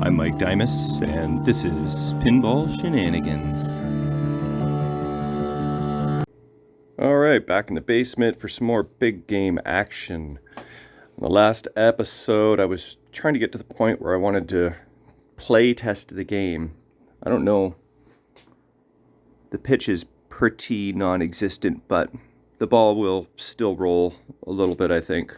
I'm Mike Dimas, and this is Pinball Shenanigans. Alright, back in the basement for some more big game action. In the last episode, I was trying to get to the point where I wanted to play test the game. I don't know. The pitch is pretty non-existent, but the ball will still roll a little bit, I think.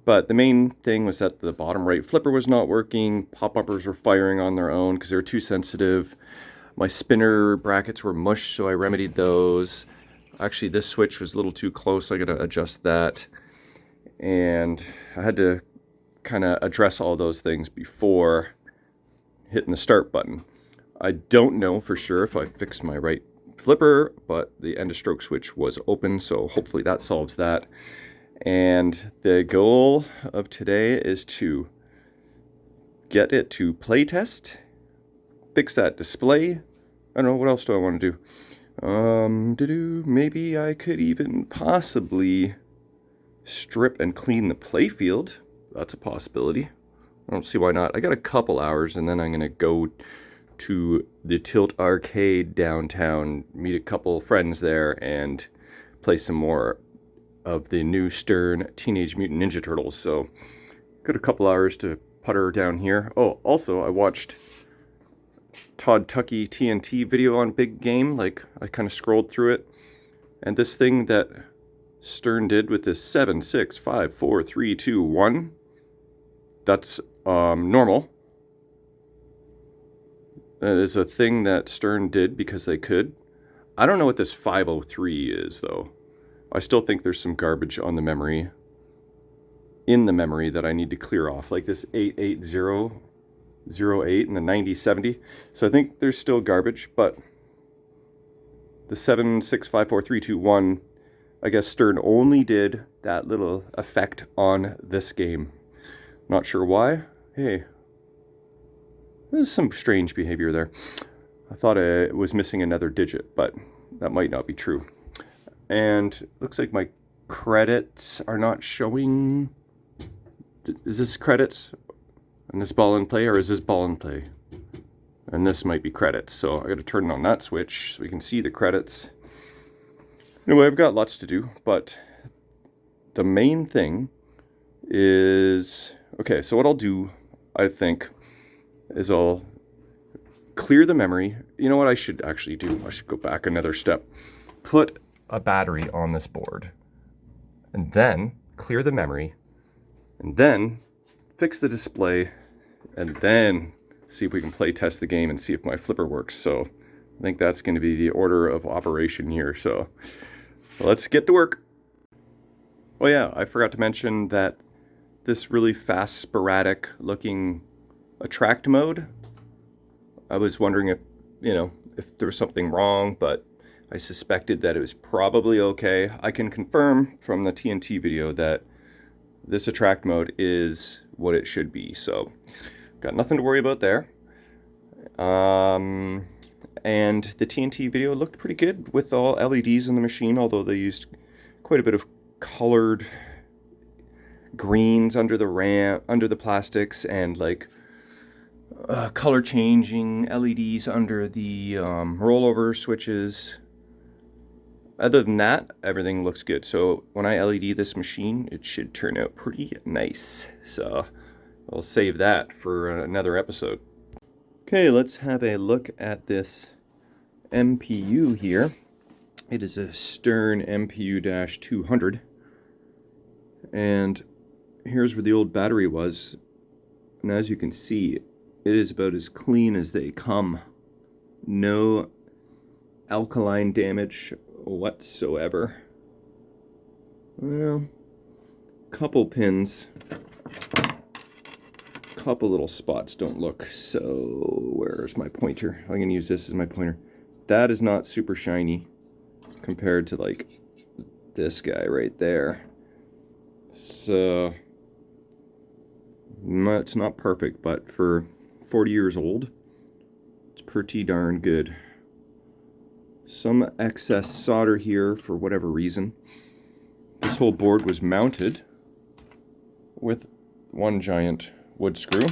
But the main thing was that the bottom right flipper was not working. Pop-uppers were firing on their own because they were too sensitive. My spinner brackets were mush, so I remedied those. Actually, this switch was a little too close. I got to adjust that. And I had to kind of address all those things before hitting the start button. I don't know for sure if I fixed my right flipper, but the end of stroke switch was open, so hopefully that solves that. And the goal of today is to get it to play test, fix that display. I don't know, what else do I want to do? Maybe I could even possibly strip and clean the playfield. That's a possibility. I don't see why not. I got a couple hours, and then I'm going to go to the Tilt Arcade downtown, meet a couple friends there, and play some more of the new Stern Teenage Mutant Ninja Turtles. So got a couple hours to putter down here. Oh, also I watched Todd Tuckey TNT video on Big Game. Like, I kind of scrolled through it, and this thing that Stern did with this 7, 6, 5, 4, 3, 2, 1, that's normal. That is a thing that Stern did because they could. I don't know what this 503 is, though. I still think there's some garbage on the memory, in the memory, that I need to clear off, like this 88008 and the 9070. So I think there's still garbage, but the 7, 6, 5, 4, 3, 2, 1, I guess Stern only did that little effect on this game. Not sure why. Hey, there's some strange behavior there. I thought I was missing another digit, but that might not be true. And looks like my credits are not showing. Is this credits? And this ball in play, or is this ball in play? And this might be credits. So I got to turn on that switch so we can see the credits. Anyway, I've got lots to do, but the main thing is, okay, so what I'll do, I think, is I'll clear the memory. You know what I should actually do? I should go back another step. Put a battery on this board, and then clear the memory, and then fix the display, and then see if we can play test the game and see if my flipper works. So I think that's going to be the order of operation here. So let's get to work. Oh yeah, I forgot to mention that this really fast, sporadic looking attract mode, I was wondering if, if there was something wrong, but I suspected that it was probably okay. I can confirm from the TNT video that this attract mode is what it should be. So, got nothing to worry about there. And the TNT video looked pretty good with all LEDs in the machine, although they used quite a bit of colored greens under the plastics, and like color changing LEDs under the rollover switches. Other than that, everything looks good. So when I LED this machine, it should turn out pretty nice. So I'll save that for another episode. Okay, let's have a look at this MPU here. It is a Stern MPU-200. And here's where the old battery was. And as you can see, it is about as clean as they come. No alkaline damage whatsoever. Well, couple pins, couple little spots don't look so. Where's my pointer? I'm gonna use this as my pointer. That is not super shiny compared to like this guy right there. So it's not perfect, but for 40 years old, it's pretty darn good. Some excess solder here for whatever reason. This whole board was mounted with one giant wood screw.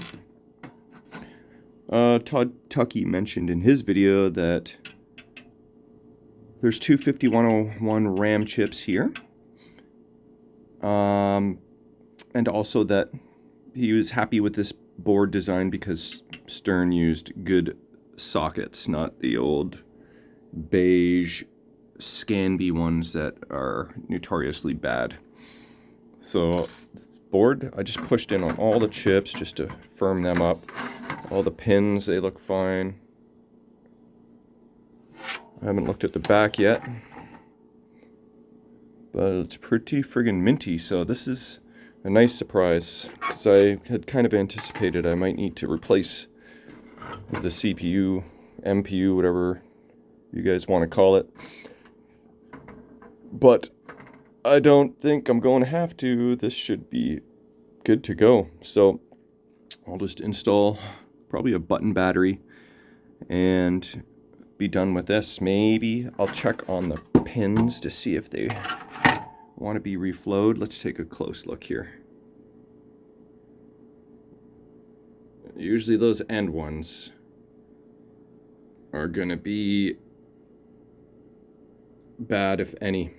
Todd Tuckey mentioned in his video that there's two 5101 RAM chips here. And also that he was happy with this board design because Stern used good sockets, not the old beige Scanby ones that are notoriously bad. So board, I just pushed in on all the chips just to firm them up. All the pins, they look fine. I haven't looked at the back yet, but it's pretty friggin' minty, so this is a nice surprise, because I had kind of anticipated I might need to replace the CPU, MPU, whatever you guys want to call it. But I don't think I'm going to have to. This should be good to go. So I'll just install probably a button battery and be done with this. Maybe I'll check on the pins to see if they want to be reflowed. Let's take a close look here. Usually those end ones are going to be bad, if any.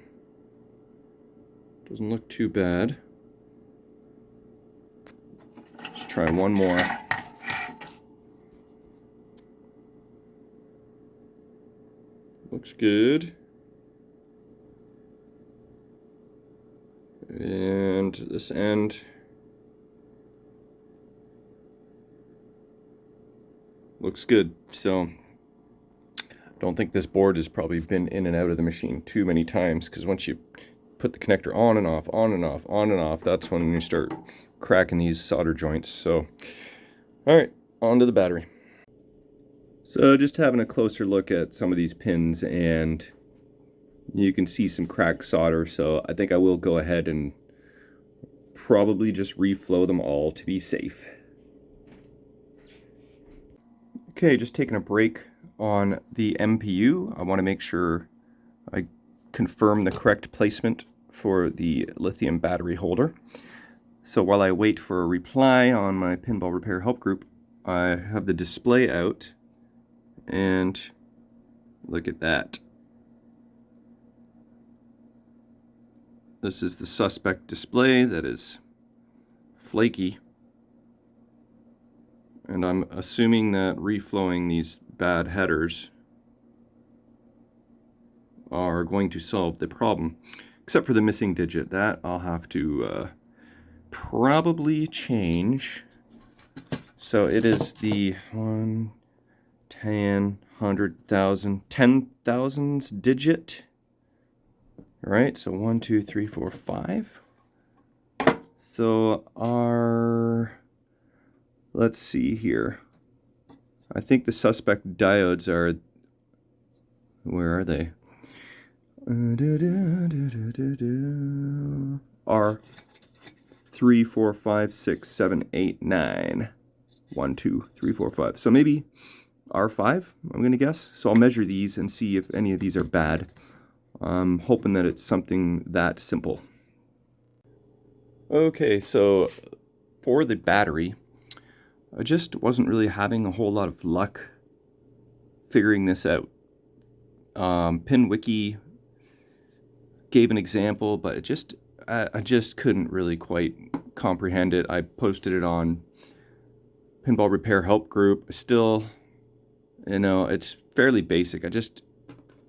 Doesn't look too bad. Let's try one more. Looks good. And this end looks good. So I don't think this board has probably been in and out of the machine too many times, because once you put the connector on and off, on and off, on and off, that's when you start cracking these solder joints. So, all right, on to the battery. So just having a closer look at some of these pins, and you can see some cracked solder, so I think I will go ahead and probably just reflow them all to be safe. Okay, just taking a break on the MPU. I want to make sure I confirm the correct placement for the lithium battery holder. So while I wait for a reply on my pinball repair help group, I have the display out, and look at that. This is the suspect display that is flaky, and I'm assuming that reflowing these bad headers are going to solve the problem, except for the missing digit. That I'll have to probably change. So it is the 1, 10, 100,000, 10,000s digit. All right, so 1, 2, 3, 4, 5. So let's see here. I think the suspect diodes are, where are they? Are 3, 4, 5, 6, 7, 8, 9. 1, 2, 3, 4, 5. So maybe R5, I'm going to guess. So I'll measure these and see if any of these are bad. I'm hoping that it's something that simple. Okay, so for the battery, I just wasn't really having a whole lot of luck figuring this out. PinWiki gave an example, but I just couldn't really quite comprehend it. I posted it on Pinball Repair Help Group. Still, you know, it's fairly basic.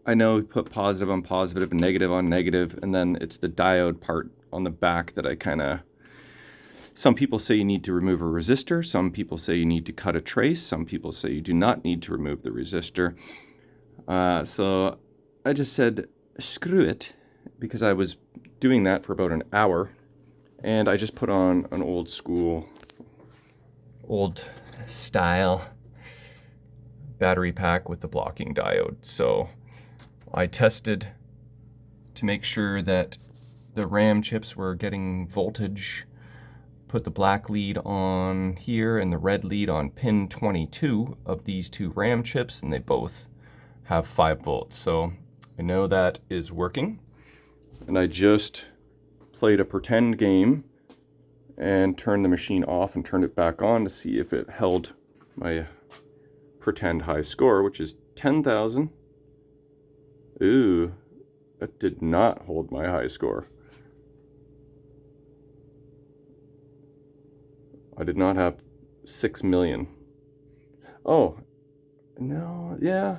I know we put positive on positive and negative on negative, and then it's the diode part on the back that I kind of... Some people say you need to remove a resistor. Some people say you need to cut a trace. Some people say you do not need to remove the resistor. So I just said, screw it, because I was doing that for about an hour, and I just put on an old school, old style battery pack with the blocking diode. So I tested to make sure that the RAM chips were getting voltage. Put the black lead on here and the red lead on pin 22 of these two RAM chips, and they both have 5 volts. So I know that is working. And I just played a pretend game and turned the machine off and turned it back on to see if it held my pretend high score, which is 10,000. Ooh, that did not hold my high score. I did not have 6 million. Oh, no, yeah.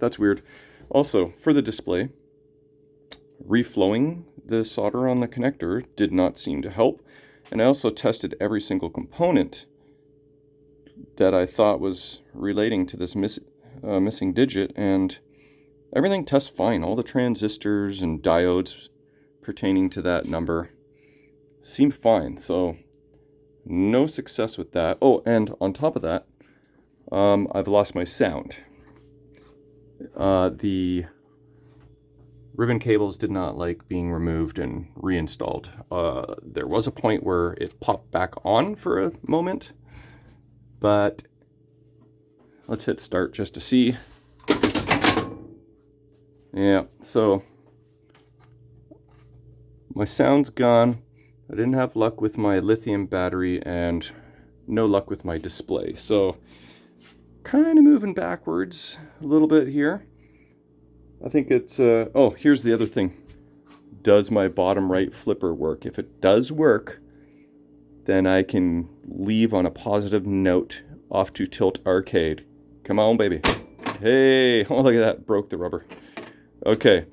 That's weird. Also, for the display, reflowing the solder on the connector did not seem to help. And I also tested every single component that I thought was relating to this missing digit, and everything tests fine. All the transistors and diodes pertaining to that number seem fine, so no success with that. Oh, and on top of that, I've lost my sound. The ribbon cables did not like being removed and reinstalled. There was a point where it popped back on for a moment, but let's hit start just to see. Yeah, so my sound's gone. I didn't have luck with my lithium battery and no luck with my display. So kind of moving backwards a little bit here. I think it's, oh, here's the other thing. Does my bottom right flipper work? If it does work, then I can leave on a positive note off to Tilt Arcade. Come on, baby. Hey, oh, look at that, broke the rubber. Okay,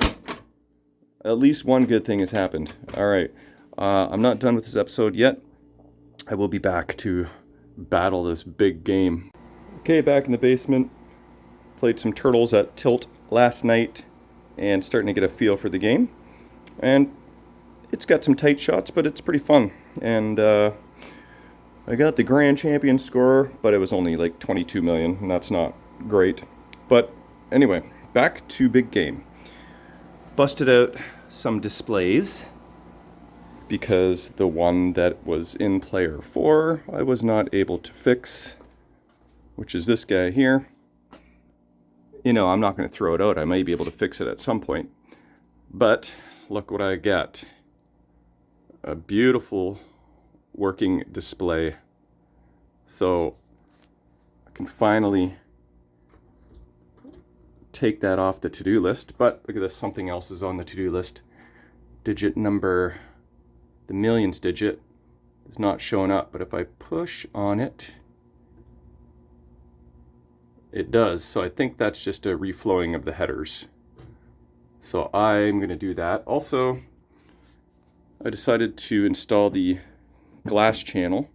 at least one good thing has happened. All right, I'm not done with this episode yet. I will be back to battle this big game. Okay, back in the basement. Played some Turtles at Tilt last night and starting to get a feel for the game. And it's got some tight shots, but it's pretty fun. And I got the grand champion score, but it was only like 22 million, and that's not great. But anyway, back to big game. Busted out some displays because the one that was in player 4 I was not able to fix, which is this guy here. You know, I'm not going to throw it out. I may be able to fix it at some point. But look what I got. A beautiful working display. So I can finally take that off the to-do list. But look at this, something else is on the to-do list. Digit number, the millions digit, is not showing up. But if I push on it, it does. So I think that's just a reflowing of the headers. So I'm going to do that. Also, I decided to install the glass channel.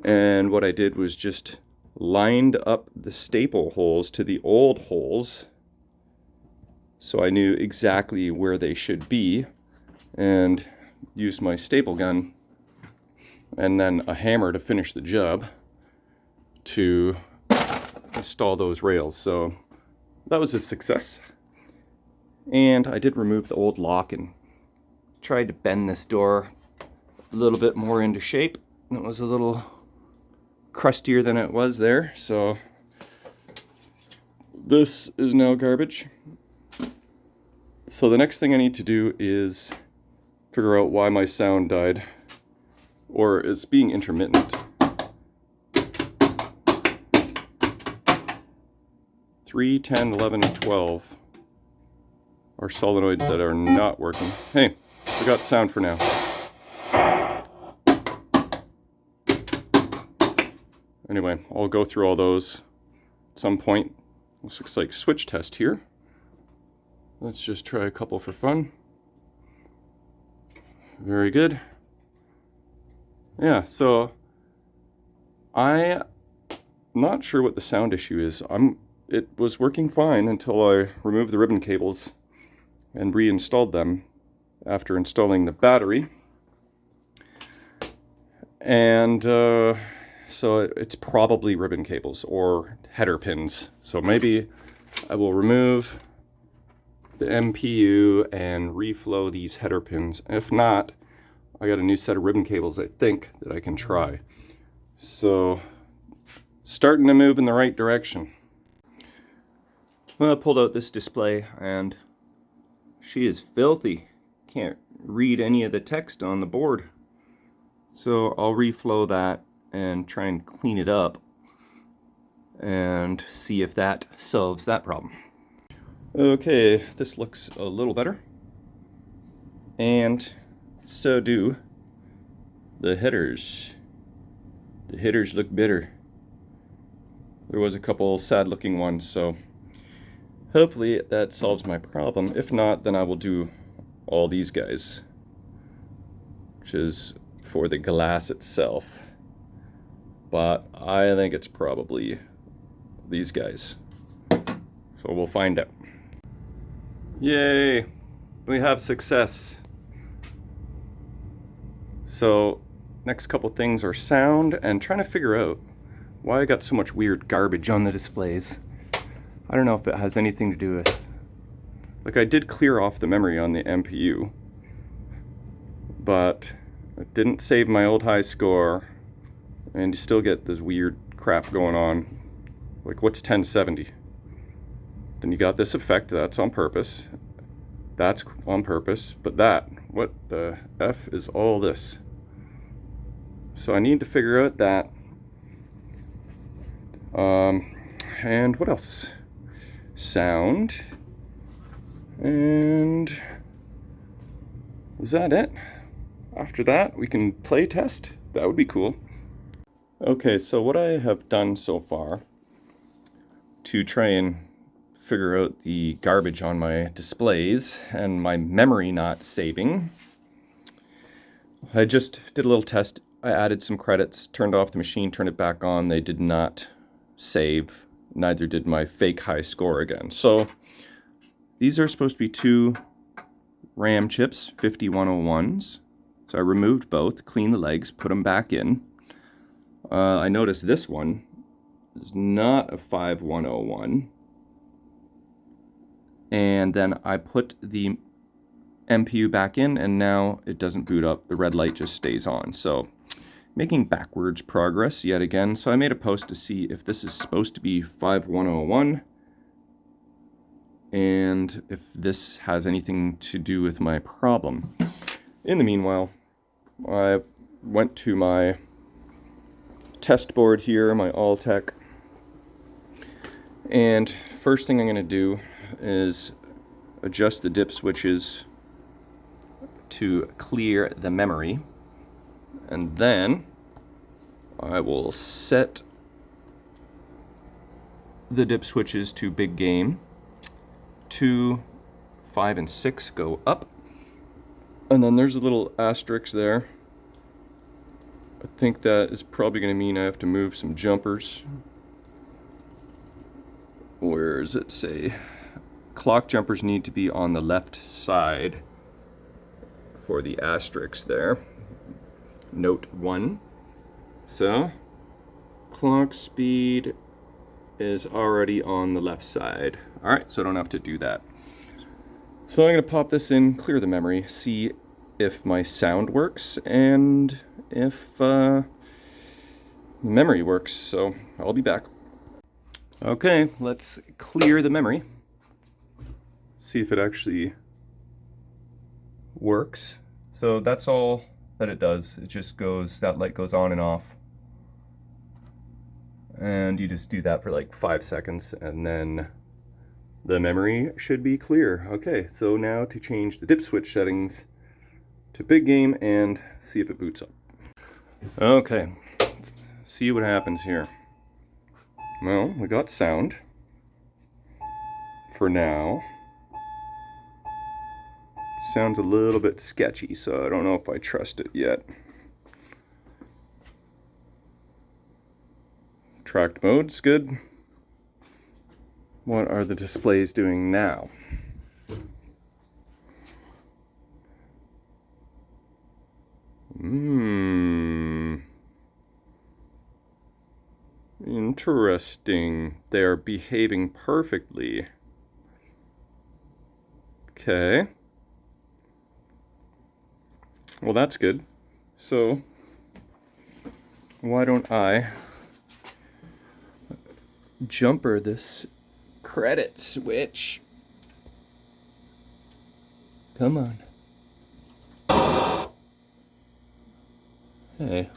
And what I did was just lined up the staple holes to the old holes, so I knew exactly where they should be, and used my staple gun and then a hammer to finish the job to install those rails. So that was a success. And I did remove the old lock and tried to bend this door a little bit more into shape. It was a little crustier than it was there, so this is now garbage. So the next thing I need to do is figure out why my sound died, or it's being intermittent. 3, 10, 11, and 12 are solenoids that are not working. Hey, I got sound for now. Anyway, I'll go through all those at some point. This looks like switch test here. Let's just try a couple for fun. Very good. Yeah, so I'm not sure what the sound issue is. It was working fine until I removed the ribbon cables and reinstalled them after installing the battery. And so it's probably ribbon cables or header pins. So maybe I will remove the MPU and reflow these header pins. If not, I got a new set of ribbon cables, I think, that I can try. So starting to move in the right direction. Well, I pulled out this display and she is filthy. Can't read any of the text on the board. So I'll reflow that and try and clean it up. and see if that solves that problem. Okay, this looks a little better. And so do the headers. The headers look better. There was a couple sad looking ones, so hopefully that solves my problem. If not, then I will do all these guys, which is for the glass itself. But I think it's probably these guys. So we'll find out. Yay! We have success. So next couple things are sound and trying to figure out why I got so much weird garbage on the displays. I don't know if it has anything to do with... Like, I did clear off the memory on the MPU, but it didn't save my old high score, and you still get this weird crap going on. Like, what's 1070? Then you got this effect, that's on purpose. That's on purpose, but that, what the F is all this? So I need to figure out that. And what else? Sound. And is that it? After that, we can play test. That would be cool. Okay, so what I have done so far to try and figure out the garbage on my displays and my memory not saving, I just did a little test. I added some credits, turned off the machine, turned it back on. They did not save. Neither did my fake high score again. So these are supposed to be two RAM chips, 5101s. So I removed both, cleaned the legs, put them back in. I noticed this one is not a 5101. And then I put the MPU back in, and now it doesn't boot up. The red light just stays on. So making backwards progress yet again. So I made a post to see if this is supposed to be 5101 and if this has anything to do with my problem. In the meanwhile, I went to my test board here, my Alltech, and first thing I'm going to do is adjust the dip switches to clear the memory, and then I will set the dip switches to Big Game. 2, 5, and 6 go up, and then there's a little asterisk there. I think that is probably going to mean I have to move some jumpers. Where does it say? Clock jumpers need to be on the left side for the asterisk there. Note 1. So, clock speed is already on the left side. Alright, so I don't have to do that. So I'm going to pop this in, clear the memory, see if my sound works, and if the memory works. So I'll be back. Okay, let's clear the memory. See if it actually works. So that's all that it does. It just goes, that light goes on and off. And you just do that for like 5 seconds, and then the memory should be clear. Okay, so now to change the dip switch settings to Big Game and see if it boots up. Okay, see what happens here. Well, we got sound for now. Sounds a little bit sketchy, so I don't know if I trust it yet. Tracked mode's good. What are the displays doing now? Interesting. They're behaving perfectly. Okay. Well, that's good. So, why don't I jumper this credit switch? Come on. Hey.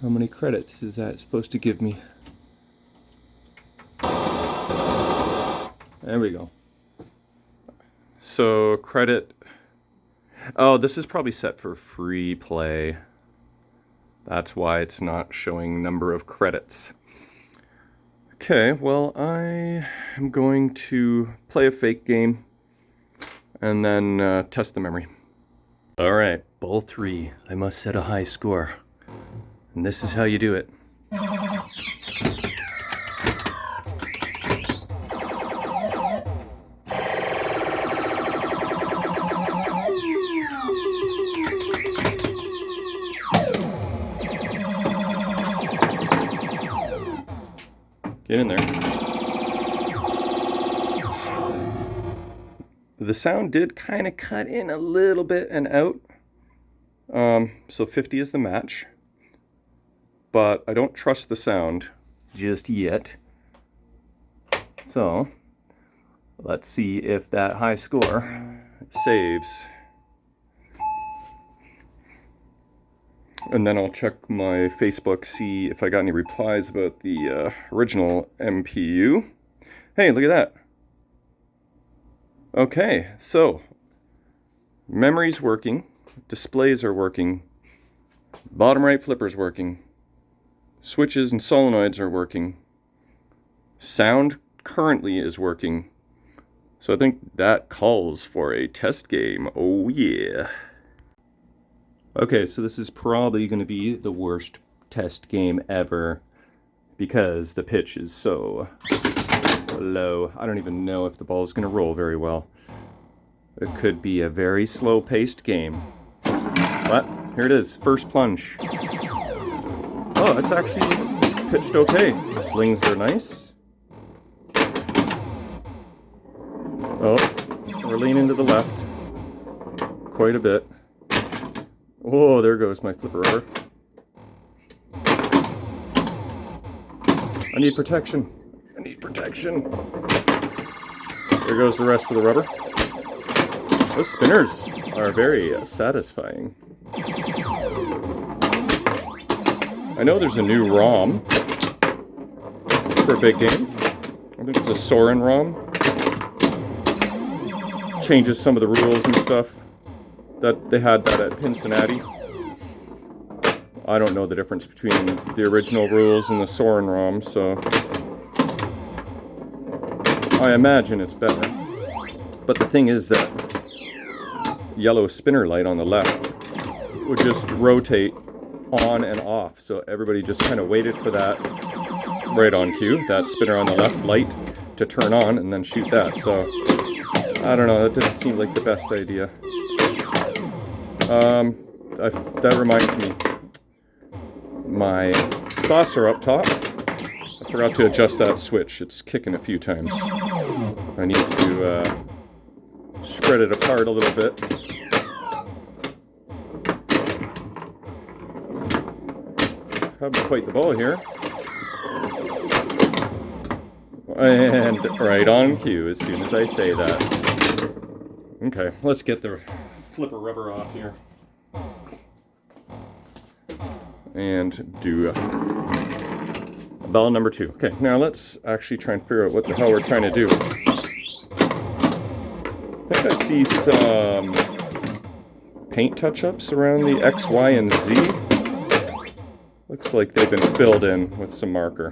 How many credits is that supposed to give me? There we go. So credit. Oh, this is probably set for free play. That's why it's not showing number of credits. Okay, well, I am going to play a fake game and then test the memory. All right, bowl 3. I must set a high score. And this is how you do it. Get in there. The sound did kind of cut in a little bit and out. So 50 is the match. But I don't trust the sound just yet. So let's see if that high score saves. And then I'll check my Facebook, see if I got any replies about the original MPU. Hey, look at that. Okay, so memory's working, displays are working, bottom right flipper's working, switches and solenoids are working, sound currently is working. So I think that calls for a test game. Oh yeah. Okay, so this is probably going to be the worst test game ever because the pitch is so low. I don't even know if the ball is going to roll very well. It could be a very slow-paced game. But here it is, first plunge. Oh, it's actually pitched okay. The slings are nice. Oh, we're leaning to the left quite a bit. Oh, there goes my flipper rubber. I need protection. I need protection. There goes the rest of the rubber. Those spinners are very satisfying. I know there's a new ROM for Big Game. I think it's a Soren ROM. Changes some of the rules and stuff. That they had that at Cincinnati. I don't know the difference between the original rules and the Soren ROM, so I imagine it's better. But the thing is that yellow spinner light on the left would just rotate on and off, so everybody just kind of waited for that right on cue, that spinner on the left light to turn on and then shoot that. So I don't know, that doesn't seem like the best idea. That reminds me, my saucer up top, I forgot to adjust that switch. It's kicking a few times. I need to spread it apart a little bit. Having quite the ball here. And right on cue as soon as I say that. Okay, let's get the flipper rubber off here. And do ball number 2. Okay, now let's actually try and figure out what the hell we're trying to do. I think I see some paint touch-ups around the X, Y, and Z. Looks like they've been filled in with some marker.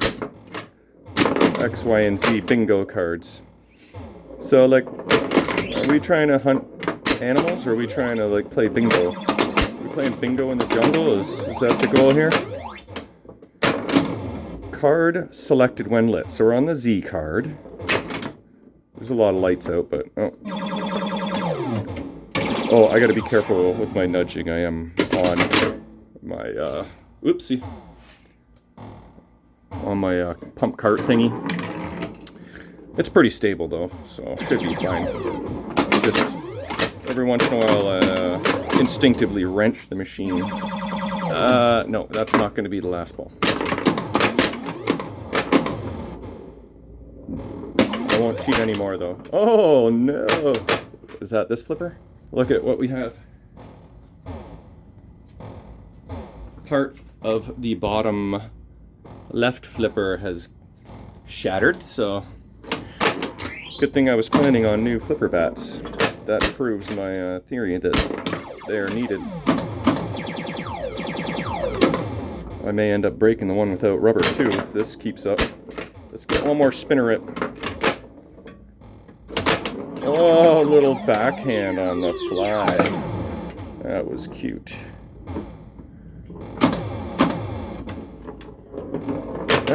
X, Y, and Z bingo cards. So, like, are we trying to hunt animals, or are we trying to, like, play bingo? Are we playing bingo in the jungle? Is that the goal here? Card selected when lit. So we're on the Z card. There's a lot of lights out, but... Oh, I gotta be careful with my nudging. I am on my, oopsie. On my pump cart thingy. It's pretty stable though, so should be fine. Just every once in a while, instinctively wrench the machine. No, that's not going to be the last ball. I won't cheat anymore though. Oh no! Is that this flipper? Look at what we have. Part of the bottom left flipper has shattered, so good thing I was planning on new flipper bats. That proves my theory that they are needed. I may end up breaking the one without rubber too if this keeps up. Let's get one more spinner rip. Oh, little backhand on the fly. That was cute.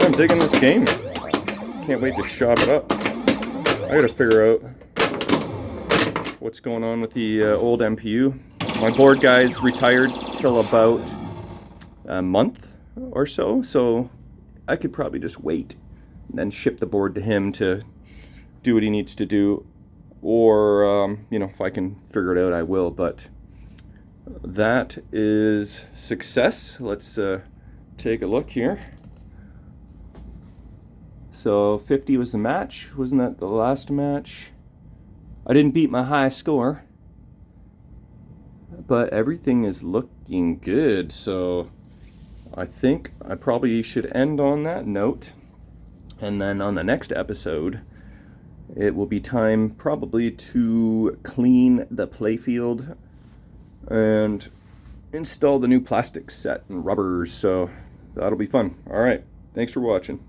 I'm digging this game. Can't wait to shop it up. I gotta figure out what's going on with the old MPU. My board guy's retired till about a month or so, so I could probably just wait and then ship the board to him to do what he needs to do, or you know, if I can figure it out, I will. But that is success. Let's take a look here. So 50 was the match. Wasn't that the last match? I didn't beat my high score, but everything is looking good. So I think I probably should end on that note. And then on the next episode, it will be time probably to clean the playfield and install the new plastic set and rubbers. So that'll be fun. All right. Thanks for watching.